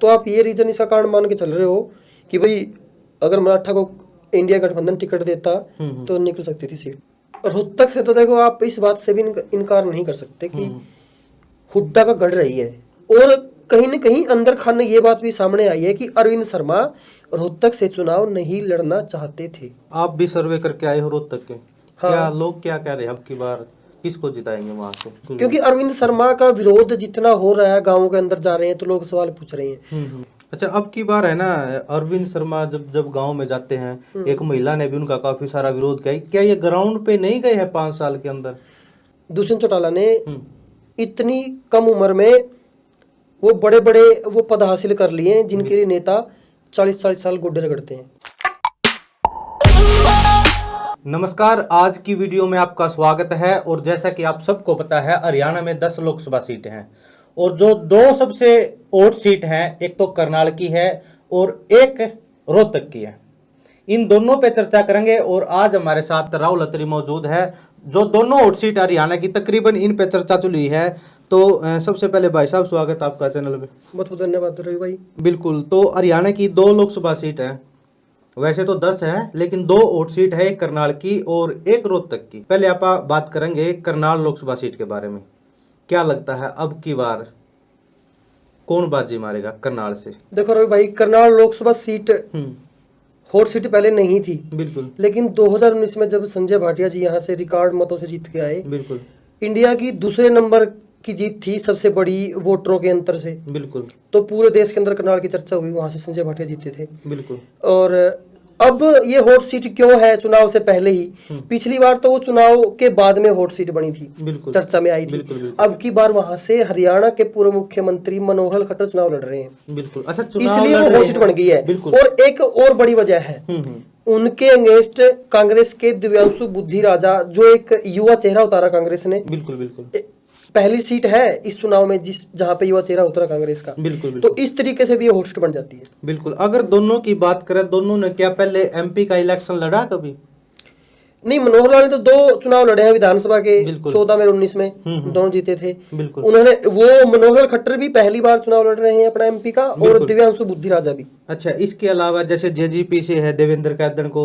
तो आप ये रीजन इसका कारण मान के चल रहे हो कि भाई अगर मराठा को इंडिया गठबंधन टिकट देता तो निकल सकती थी सीट। रोहतक से तो देखो आप इस बात से भी इनकार नहीं कर सकते कि हुड्डा का गढ़ रही है, और कहीं न कहीं अंदर खाने ये बात भी सामने आई है कि अरविंद शर्मा रोहतक से चुनाव नहीं लड़ना चाहते थे। आप भी सर्वे करके आए हो रोहतक के? हाँ। क्या लोग क्या कह रहे हैं अब की बार किसको जिताएंगे वहां से? क्योंकि अरविंद शर्मा का विरोध जितना हो रहा है, गाँव के अंदर जा रहे हैं तो लोग सवाल पूछ रहे हैं। अच्छा, अब की बार है ना, अरविंद शर्मा जब गांव में जाते हैं, एक महिला ने भी उनका काफी सारा विरोध किया। क्या ये ग्राउंड पे नहीं गए हैं 5 साल के अंदर? दुष्यंत चौटाला ने इतनी कम उम्र में वो बड़े बड़े वो पद हासिल कर लिए हैं जिनके लिए नेता 40-40 साल गोड्डे रगड़ते हैं। नमस्कार, आज की वीडियो में आपका स्वागत है। और जैसा कि आप सबको पता है, हरियाणा में 10 लोकसभा सीटें हैं और जो 2 सबसे वोट सीट हैं, एक तो करनाल की है और एक रोहतक की है। इन दोनों पे चर्चा करेंगे और आज हमारे साथ राहुल अत्री मौजूद है, जो दोनों वोट सीट हरियाणा की तकरीबन इन पे चर्चा चली है। तो सबसे पहले भाई साहब, स्वागत आपका चैनल पे। बहुत बहुत धन्यवाद रवि भाई। बिल्कुल। तो हरियाणा की 2 लोकसभा सीट है, वैसे तो 10 है, लेकिन 2 वोट सीट है, एक करनाल की और एक रोहतक की। पहले आप बात करेंगे करनाल लोकसभा सीट के बारे में। क्या लगता है अब की बार कौन बाजी मारेगा करनाल से? देखो रवि भाई, Karnal Lok Sabha seat hot seat पहले नहीं थी, बिल्कुल, लेकिन 2019 में जब संजय भाटिया जी यहाँ से रिकॉर्ड मतों से जीत के आए, बिल्कुल, इंडिया की दूसरे नंबर की जीत थी सबसे बड़ी वोटरों के अंतर से। बिल्कुल, तो पूरे देश के अंदर करनाल की चर्चा हुई, वहां से संजय भाटिया जीते थे। बिल्कुल। और अब ये हॉट सीट क्यों है चुनाव से पहले ही? पिछली बार तो वो चुनाव के बाद में हॉट सीट बनी थी, बिल्कुल, चर्चा में आई थी। बिल्कुल, बिल्कुल। अब की बार वहां से हरियाणा के पूर्व मुख्यमंत्री मनोहर लाल खट्टर चुनाव लड़ रहे हैं। बिल्कुल। अच्छा, इसलिए वो हॉट सीट बन गई है। और एक और बड़ी वजह है, उनके अगेंस्ट कांग्रेस के दिव्यांशु बुद्धि राजा, जो एक युवा चेहरा उतारा कांग्रेस ने। बिल्कुल, बिल्कुल। पहली सीट है इस चुनाव में जहां पे युवा चेहरा उतरा कांग्रेस का। बिल्कुल, बिल्कुल। तो इस तरीके से भी ये हॉट सीट बन जाती है। बिल्कुल। अगर दोनों की बात करें, दोनों ने क्या पहले एमपी का इलेक्शन लड़ा कभी? नहीं, मनोहर लाल ने तो 2 चुनाव लड़े हैं विधानसभा के, 14 में और 19 में, दोनों जीते थे। बिल्कुल। उन्होंने मनोहर लाल खट्टर भी पहली बार चुनाव लड़ रहे हैं अपना एमपी का, और दिव्यांशु बुद्धि राजा भी। अच्छा, इसके अलावा जैसे जेजेपी से है, देवेंद्र कैदन को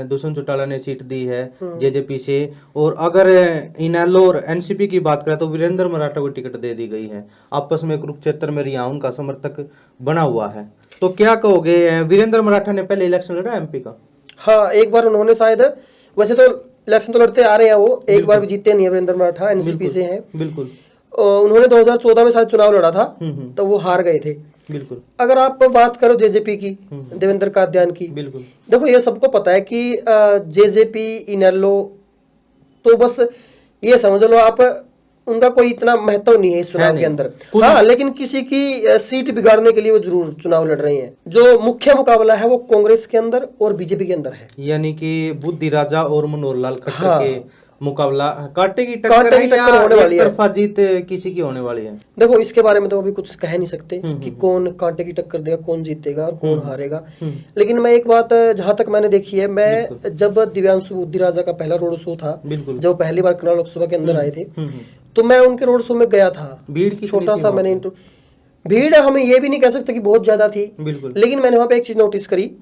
दुष्यंत चौटाला ने सीट दी है जेजेपी से। और अगर इनेलो और एनसीपी की बात करें तो वीरेंद्र मराठा को टिकट दे दी गई है। आपस में कुरुक्षेत्र में रिया उनका समर्थक बना हुआ है। तो क्या कहोगे, वीरेंद्र मराठा ने पहले इलेक्शन लड़ा एमपी का? हाँ, एक बार उन्होंने शायद, वैसे तो इलेक्शन तो लड़ते आ रहे हैं वो, एक बार भी जीते नहीं है वीरेंद्र मराठा, एनसीपी से हैं। बिल्कुल। उन्होंने 2014 में शायद चुनाव लड़ा था, तो वो हार गए थे। बिल्कुल। अगर आप बात करो जेजेपी की, देवेंद्र कादियान की, बिल्कुल। देखो ये सबको पता है कि जेजेपी, इनेलो, तो बस ये समझ लो आप, उनका कोई इतना महत्व नहीं है इस चुनाव के अंदर। हाँ, लेकिन किसी की सीट बिगाड़ने के लिए वो जरूर चुनाव लड़ रहे हैं। जो मुख्य मुकाबला है वो कांग्रेस के अंदर और बीजेपी के अंदर है, यानी कि बुद्धि राजा और मनोहर लाल खट्टर के मुकाबला, कांटे की टक्कर होने वाली है। तरफा जीत किसी की होने वाली है? देखो, इसके बारे में तो अभी कुछ कह नहीं सकते कि कौन कांटे की टक्कर देगा, कौन जीतेगा और कौन हारेगा। लेकिन मैं एक बात जहां तक मैंने देखी है, मैं जब दिव्यांशु बुद्धि राजा का पहला रोड शो था, जब पहली बार करनाल लोकसभा के अंदर आए थे, तो मैं उनके रोड शो में गया था। भीड़ की छोटा सा मैंने भीड़, हमें ये भी नहीं कह सकते कि बहुत ज्यादा थी, लेकिन मैंने वहां पे एक चीज नोटिस करी,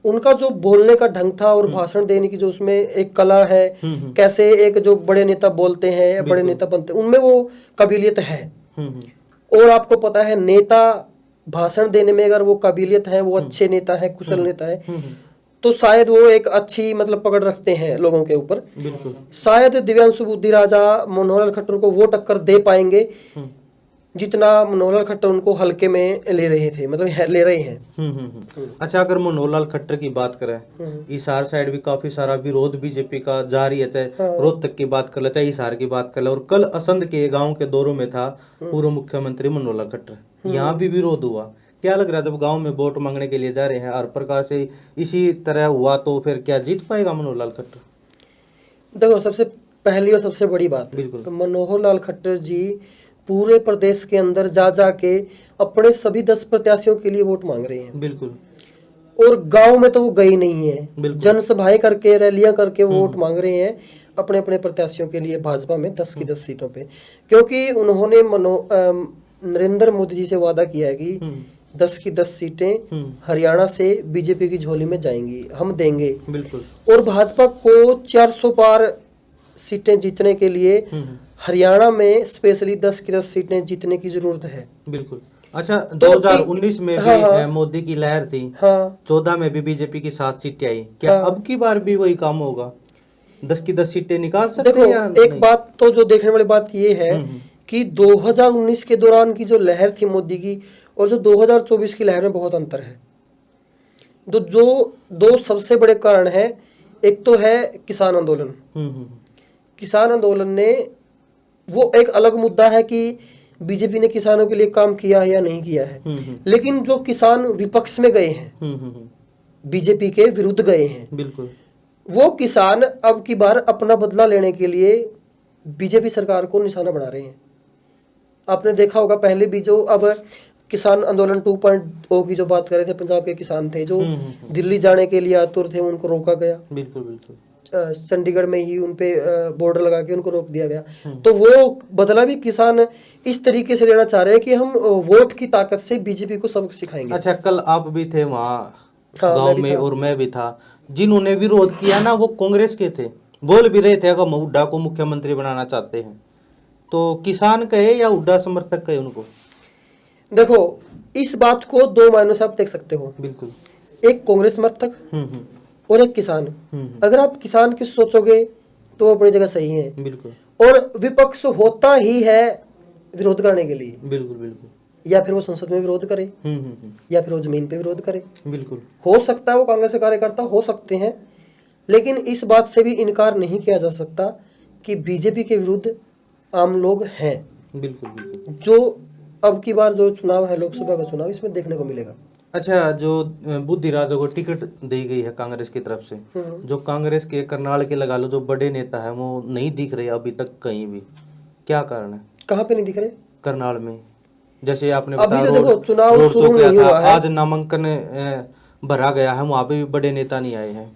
उनका जो बोलने का ढंग था और भाषण देने की जो उसमें एक कला है, कैसे एक जो बड़े नेता बोलते हैं, बड़े नेता बनते हैं, उनमें वो काबिलियत है। और आपको पता है, नेता भाषण देने में अगर वो काबिलियत है, वो अच्छे नेता है, कुशल नेता है, तो शायद वो एक अच्छी मतलब पकड़ रखते हैं लोगों के ऊपर। शायद दिव्यांशु बुद्धि राजा मनोहर लाल खट्टर को वो टक्कर दे पाएंगे जितना मनोहर लाल खट्टर उनको हल्के में ले रहे थे, मतलब ले रहे हैं। अच्छा, अगर मनोहर लाल खट्टर की बात करें, हिसार साइड भी काफी सारा विरोध बीजेपी का जारी है, चाहे रोहतक की बात कर ले, चाहे हिसार की बात कर ले। और कल असंध के गांव के दौरों में था पूर्व मुख्यमंत्री मनोहर लाल खट्टर, यहाँ भी विरोध हुआ। क्या लग रहा है, जब गांव में वोट मांगने के लिए जा रहे हैं, हर प्रकार से इसी तरह हुआ, तो फिर क्या जीत पाएगा मनोहर लाल खट्टर? देखो, सबसे पहली और सबसे बड़ी बात, तो मनोहर लाल खट्टर जी पूरे प्रदेश के अंदर जा जाके अपने सभी 10 प्रत्याशियों के लिए वोट मांग रहे हैं। बिल्कुल। और गांव में तो वो गई नहीं है, जनसभाएं करके, रैलियां करके वोट मांग रहे हैं अपने अपने प्रत्याशियों के लिए भाजपा में 10 की 10 सीटों पे। क्योंकि उन्होंने नरेंद्र मोदी जी से वादा किया है कि 10 की 10 सीटें हरियाणा से बीजेपी की झोली में जाएंगी, हम देंगे। बिल्कुल। और भाजपा को 400 पार सीटें जीतने के लिए हरियाणा में स्पेशली 10 की 10 सीटें जीतने की जरूरत है। बिल्कुल। अच्छा, 2019 में भी हाँ, मोदी की लहर थी। हाँ, 14 में भी बीजेपी की 7 सीटें आई। क्या हाँ, अब की बार भी वही काम होगा? 10 की 10 सीटें निकाल सकते देखो हैं या एक नहीं? बात तो जो देखने वाली बात ये है कि 2019 के दौरान की जो लहर थी मोदी की और जो 2024 की लहर में बहुत अंतर है। जो दो सबसे बड़े कारण है, एक तो है किसान आंदोलन। किसान आंदोलन ने, वो एक अलग मुद्दा है कि बीजेपी ने किसानों के लिए काम किया है या नहीं किया है, लेकिन जो किसान विपक्ष में गए हैं, बीजेपी के विरुद्ध गए हैं, बिल्कुल, वो किसान अब की बार अपना बदला लेने के लिए बीजेपी सरकार को निशाना बना रहे हैं। आपने देखा होगा पहले भी जो अब किसान आंदोलन 2.0 की जो बात कर रहे थे, पंजाब के किसान थे जो दिल्ली जाने के लिए आतुर थे, उनको रोका गया। बिल्कुल बिल्कुल। चंडीगढ़ में ही उनपे बॉर्डर लगा के उनको रोक दिया गया। तो वो बदला भी किसान इस तरीके से लेना चाह रहे हैं कि हम वोट की ताकत से बीजेपी को सबक सिखाएंगे। अच्छा, कल आप भी थे वहाँ हाँ, गांव में और मैं भी था। जिन्होंने विरोध किया ना वो कांग्रेस के थे, बोल भी रहे थे अगर हम हुड्डा को मुख्यमंत्री बनाना चाहते हैं। तो किसान कहे या हुड्डा समर्थक कहे उनको? देखो, इस बात को दो मायनों से आप देख सकते हो। बिल्कुल। एक कांग्रेस समर्थक और एक किसान। अगर आप किसान की सोचोगे तो वो अपनी जगह सही है। बिल्कुल। और विपक्ष होता ही है विरोध करने के लिए। बिल्कुल बिल्कुल। या फिर वो संसद में विरोध करे, या फिर वो जमीन पे विरोध करे। बिल्कुल। हो सकता है वो कांग्रेस के कार्यकर्ता हो सकते हैं, लेकिन इस बात से भी इनकार नहीं किया जा सकता कि बीजेपी के विरुद्ध आम लोग हैं। बिल्कुल बिल्कुल। जो अब की बार जो चुनाव है, लोकसभा का चुनाव, इसमें देखने को मिलेगा। अच्छा, जो बुद्धिराजों को टिकट दी गई है कांग्रेस की तरफ से, जो कांग्रेस के करनाल के लगा लो जो बड़े नेता है वो नहीं दिख रहे अभी तक कहीं भी, क्या कारण है? कहाँ पे नहीं दिख रहे? करनाल में, जैसे आपने अभी बताया तो देखो चुनाव शुरू नहीं हुआ है। आज नामांकन भरा गया है, वहां पे भी बड़े नेता नहीं आए हैं।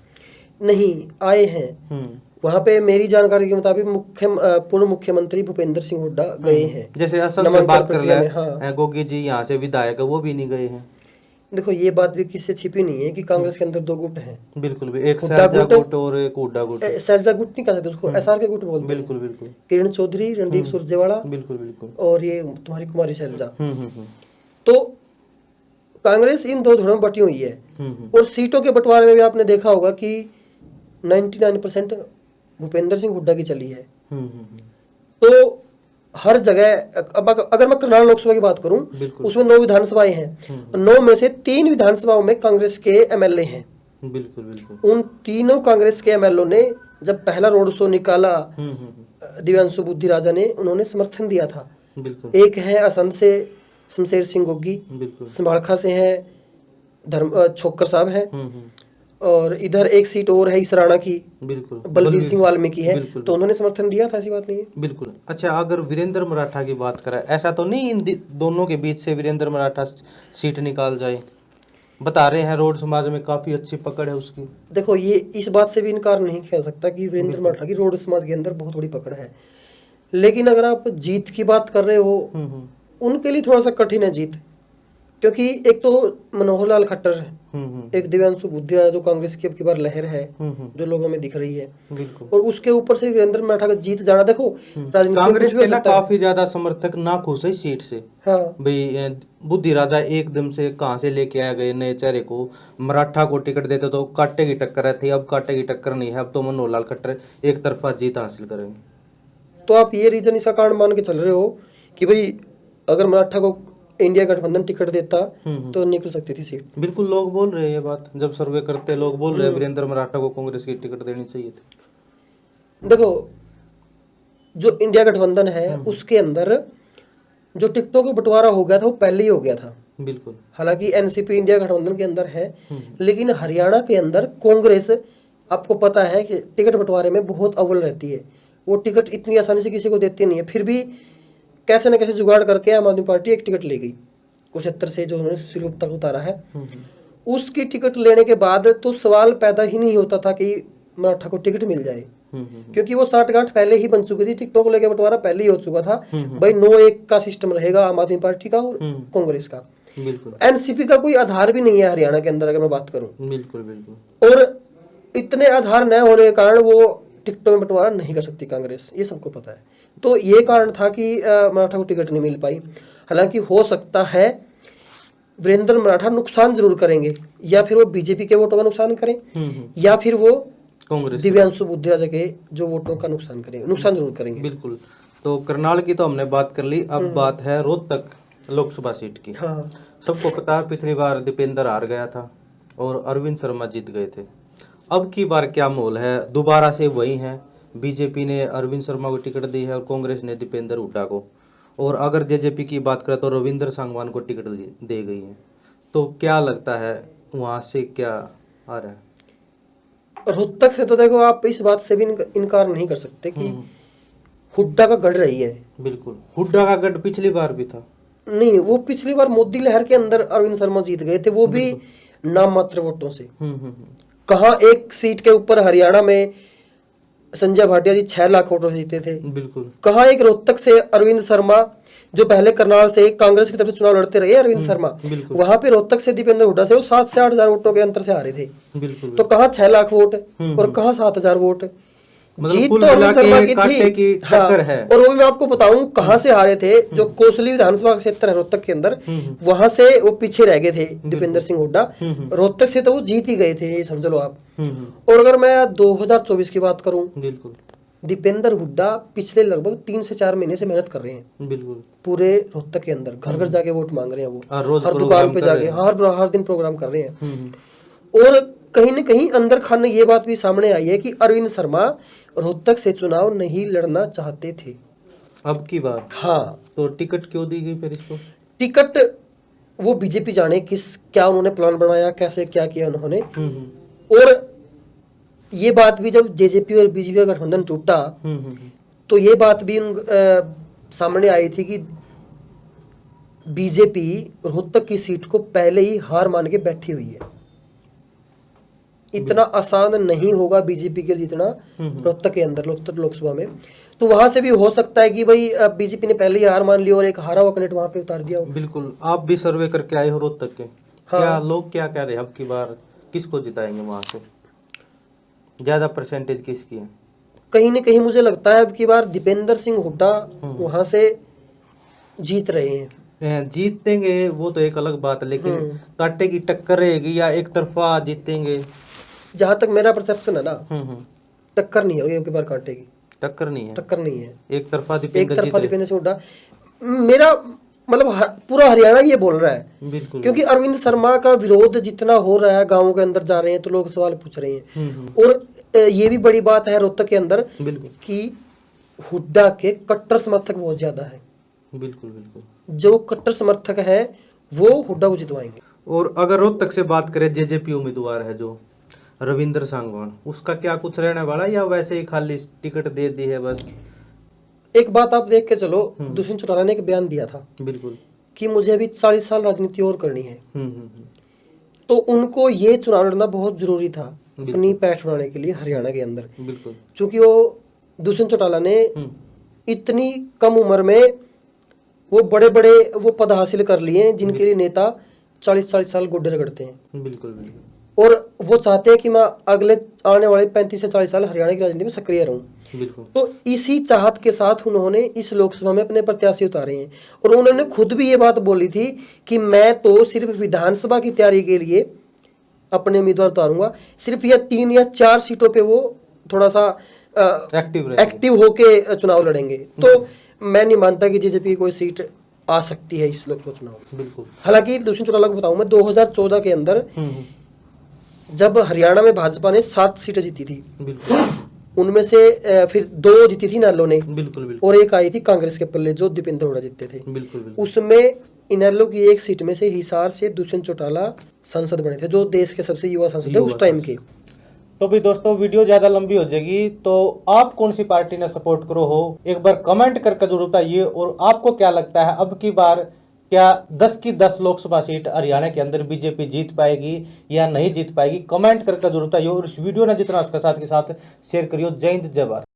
नहीं आए हैं। वहां पे मेरी जानकारी के मुताबिक पूर्व मुख्यमंत्री भूपेंद्र सिंह हुड्डा गए हैं। जैसे असम से बात कर ले, गोगी जी यहाँ से विधायक है, वो भी नहीं गए हैं। देखो ये बात भी किससे छिपी नहीं है कि कांग्रेस के अंदर दो गुट हैं। बिल्कुल भी, एक सैलजा गुट और एक हुड्डा गुट। सैलजा गुट नहीं कह सकते उसको, एसआर के गुट बोलते हैं। बिल्कुल बिल्कुल। किरण चौधरी, रणदीप सुरजेवाला, बिल्कुल बिल्कुल, और ये तुम्हारी कुमारी शैलजा। तो कांग्रेस इन दो धड़ों में बटी हुई है। और सीटों के बंटवारे में भी आपने देखा होगा कि 99% भूपेंद्र सिंह हुड्डा की चली है। तो हर जगह, अब अगर मैं करनाल लोकसभा की बात करूं, उसमें 9 विधानसभाएं हैं। 9 में से 3 विधानसभाओं में कांग्रेस के एमएलए हैं। बिल्कुल बिल्कुल। उन तीनों कांग्रेस के एमएलए ने जब पहला रोड शो निकाला, दिव्यांशु बुद्धि राजा ने, उन्होंने समर्थन दिया था। एक है असंध से शमशेर सिंह गोगी, समाड़खा से है धर्म छोक्कर साहब है, और इधर एक सीट और है इसराना की, बिल्कुल बलबीर सिंह वाल्मीकि है। तो उन्होंने समर्थन दिया था, ऐसी बात नहीं है। बिल्कुल। अच्छा, अगर वीरेंद्र मराठा की बात करें, ऐसा तो नहीं इन दोनों के बीच से वीरेंद्र मराठा सीट निकाल जाए? बता रहे हैं रोड समाज में काफी अच्छी पकड़ है उसकी। देखो ये इस बात से भी इनकार नहीं किया सकता कि वीरेंद्र मराठा की रोड समाज के अंदर बहुत बड़ी पकड़ है, लेकिन अगर आप जीत की बात कर रहे हो, उनके लिए थोड़ा सा कठिन है जीत, क्योंकि एक तो मनोहर लाल खट्टर है, एक दिव्यांशु बुद्धि राजा जो कांग्रेस की अब की बार लहर है जो लोगों में दिख रही है, और उसके ऊपर से वीरेंद्र मराठा का जीत जाना। देखो कांग्रेस के ना काफी ज्यादा समर्थक ना खुश है सीट से। हाँ भाई, बुद्धि राजा एकदम से कहां से लेके आ गए नए चेहरे को, मराठा को टिकट देते तो कांटे की टक्कर थी, अब कांटे की टक्कर नहीं है, अब तो मनोहर लाल खट्टर एक तरफा जीत हासिल करेंगे। तो आप ये रीजन इसका कारण मान के चल रहे हो कि भाई अगर मराठा को इंडिया गठबंधन टिकट देता तो निकल सकती थी सीट? बिल्कुल, लोग बोल रहे हैं ये बात, जब सर्वे करते लोग बोल रहे हैं वीरेंद्र मराठा को कांग्रेस की टिकट देनी चाहिए थी। देखो जो इंडिया गठबंधन है उसके अंदर जो टिकटों का बंटवारा हो गया था वो पहले ही हो गया था। बिल्कुल। हालांकि एनसीपी इंडिया गठबंधन के अंदर है, लेकिन हरियाणा के अंदर कांग्रेस, आपको पता है कि टिकट बंटवारे में बहुत अव्वल रहती है। वो टिकट इतनी आसानी से किसी को देती नहीं है, फिर भी कैसे न कैसे जुगाड़ करके आम आदमी पार्टी एक टिकट ले गई 75 से, जो उन्होंने सुशील गुप्ता को उतारा है। उसकी टिकट लेने के बाद तो सवाल पैदा ही नहीं होता था कि मराठा को टिकट मिल जाए, क्योंकि वो 60 पहले ही बन चुकी थी, टिकटों को लेकर बंटवारा पहले ही हो चुका था। भाई 9-1 का सिस्टम रहेगा आम आदमी पार्टी का और कांग्रेस का। बिल्कुल। एनसीपी का कोई आधार भी नहीं है हरियाणा के अंदर, अगर मैं बात करूं। बिल्कुल बिल्कुल। और इतने आधार न होने के कारण वो टिकटों में बंटवारा नहीं कर सकती कांग्रेस, ये सबको पता है। तो ये कारण था कि मराठा को टिकट नहीं मिल पाई। हालांकि हो सकता है वीरेंद्र मराठा नुकसान जरूर करेंगे, या फिर वो बीजेपी के वोटों का नुकसान करें, या फिर वो कांग्रेस दिव्यांशु बुद्धिराजा के जो वोटों का नुकसान करेंगे, नुकसान जरूर करेंगे। बिल्कुल। तो करनाल की तो हमने बात कर ली, अब बात है रोहतक लोकसभा सीट की। हाँ, सबको पता है पिछली बार दीपेंद्र हार गया था और अरविंद शर्मा जीत गए थे। अब की बार क्या माहौल है? दोबारा से वही है, बीजेपी ने अरविंद शर्मा को टिकट दी है और कांग्रेस ने दीपेंद्र हुड्डा को, और अगर जेजेपी की बात करें तो रविंद्र सांगवान को टिकट दे गई है। तो क्या लगता है वहां से क्या आ रहा है? रोहतक से तो देखो, आप इस बात से भी इनकार नहीं कर सकते कि हुड्डा का गढ़ रही है। बिल्कुल, हुड्डा का गढ़ पिछली बार भी था। नहीं, वो पिछली बार मोदी लहर के अंदर अरविंद शर्मा जीत गए थे, वो भी नाम मात्र वोटों से। कहाँ एक सीट के ऊपर हरियाणा में संजय भाटिया जी 6 लाख वोटों से जीते थे। बिल्कुल। कहाँ एक रोहतक से अरविंद शर्मा, जो पहले करनाल से कांग्रेस की तरफ से चुनाव लड़ते रहे अरविंद शर्मा, वहां पे रोहतक से दीपेंद्र हुड्डा से वो 7 से 8 हजार वोटों के अंतर से हारे थे। बिल्कुल। तो कहाँ 6 लाख वोट और कहाँ 7 हजार वोट। मतलब जीत कुल तो अरविंद मिला शर्मा के की कांटे की थी। हाँ, टक्कर है। और वो भी मैं आपको बताऊं कहाँ से हारे थे। जो कोसली विधानसभा क्षेत्र है रोहतक के अंदर, वहां से वो पीछे रह गए थे दीपेंद्र सिंह हुड्डा। रोहतक से तो वो जीत ही गए थे, ये समझ लो आप। और अगर मैं 2024 की बात करूं, बिल्कुल, दीपेंद्र हुड्डा पिछले लगभग 3 से 4 महीने से मेहनत कर रहे हैं। बिल्कुल। पूरे रोहतक के अंदर घर घर जाके वोट मांग रहे हैं वो, रोज हर दुकान पे जाके, हर दिन प्रोग्राम कर रहे हैं। और कहीं न कहीं अंदर खाने ये बात भी सामने आई है कि अरविंद शर्मा रोहतक से चुनाव नहीं लड़ना चाहते थे अब की बार। हाँ, तो टिकट क्यों दी गई फिर इसको? टिकट वो बीजेपी जाने क्या उन्होंने प्लान बनाया, कैसे क्या किया उन्होंने। और ये बात भी जब जेजेपी और बीजेपी का गठबंधन टूटा, तो ये बात भी सामने आई थी कि बीजेपी रोहतक की सीट को पहले ही हार मान के बैठी हुई है। इतना आसान नहीं होगा बीजेपी के जीतना रोहतक के अंदर, लोकसभा में। तो वहां से भी हो सकता है कि भाई बीजेपी ने पहले ही हार मान ली और एक हारा हुआ कैंडिडेट वहां पे उतार दिया हो। बिल्कुल। आप भी सर्वे करके आए हो रोहतक के। हाँ। क्या लोग क्या कह रहे हैं अब की बार किसको जिताएंगे? वहां से ज्यादा परसेंटेज किसकी है? कहीं न कहीं मुझे लगता है अब की बार दीपेंद्र सिंह हुड्डा वहां से जीत रहे हैं। जीतेंगे वो तो एक अलग बात है, लेकिन कांटे की टक्कर रहेगी या एक तरफा जीतेंगे? जहां तक मेरा परसेप्शन है ना, टक्कर नहीं होगी अब की बार कांटे की। टक्कर नहीं है। टक्कर नहीं है, एक तरफा दीपेंद्र सिंह हुड्डा। मेरा मतलब पूरा हरियाणा ये बोल रहा है। बिल्कुल। क्योंकि अरविंद शर्मा का विरोध जितना हो रहा है, गाँवों के अंदर जा रहे हैं तो लोग सवाल पूछ रहे हैं। और ये भी बड़ी बात है रोहतक के अंदर कि हुड्डा के कट्टर समर्थक बहुत ज्यादा है। बिल्कुल बिल्कुल। जो कट्टर समर्थक है वो हुड्डा को जितवाएंगे। और अगर रोहतक से बात करें, जेजेपी उम्मीदवार है जो रविंद्र सांगवान, उसका क्या कुछ रहने वाला या वैसे ही खाली टिकट दे दी है बस? एक बात आप देख के चलो, दुष्यंत चौटाला ने एक बयान दिया था बिल्कुल कि मुझे अभी 40 साल राजनीति और करनी है। तो उनको ये चुनाव लड़ना बहुत जरूरी था अपनी पैठ बनाने के लिए हरियाणा के अंदर। बिल्कुल। क्योंकि वो दुष्यंत चौटाला ने इतनी कम उम्र में वो बड़े बड़े वो पद हासिल कर लिए हैं जिनके लिए नेता 40-40 साल गोड्डे रगड़ते हैं। बिल्कुल बिल्कुल। और वो चाहते हैं कि मैं अगले आने वाले 35 से 40 साल हरियाणा की राजनीति में सक्रिय रहूं। बिल्कुल। तो इसी चाहत के साथ उन्होंने इस लोकसभा में अपने प्रत्याशी उतारे हैं। और उन्होंने खुद भी ये बात बोली थी कि मैं तो सिर्फ विधानसभा की तैयारी के लिए अपने उम्मीदवार उतारूंगा, सिर्फ यह 3 या 4 सीटों पे वो थोड़ा सा एक्टिव होके चुनाव लड़ेंगे। तो मैं नहीं मानता कि जेजेपी की कोई सीट आ सकती है इस लोकसभा चुनाव। बिल्कुल। हालांकि दुष्यंत चौटाला को बताऊं मैं, 2014 के अंदर जब हरियाणा में भाजपा ने 7 सीटें जीती थी, उनमें से फिर 2 जीती थी इनेलो ने, बिल्कुल, और एक आई थी कांग्रेस के पल्ले जो दीपेंद्र हुड्डा जीतते थे। बिल्कुल। उसमें इनेलो की एक सीट में से हिसार से दुष्यंत चौटाला सांसद बने थे, जो देश के सबसे युवा सांसद थे उस टाइम के। तो भी दोस्तों वीडियो ज्यादा लंबी हो जाएगी, तो आप कौन सी पार्टी ने सपोर्ट करो हो एक बार कमेंट करके जरूर बताइए। और आपको क्या लगता है अब की बार क्या 10 की 10 लोकसभा सीट हरियाणा के अंदर बीजेपी जीत पाएगी या नहीं जीत पाएगी? कमेंट करके जरूर बताइए। और इस वीडियो ने जितना उसके साथ के साथ शेयर करियो। जय हिंद, जय भारत।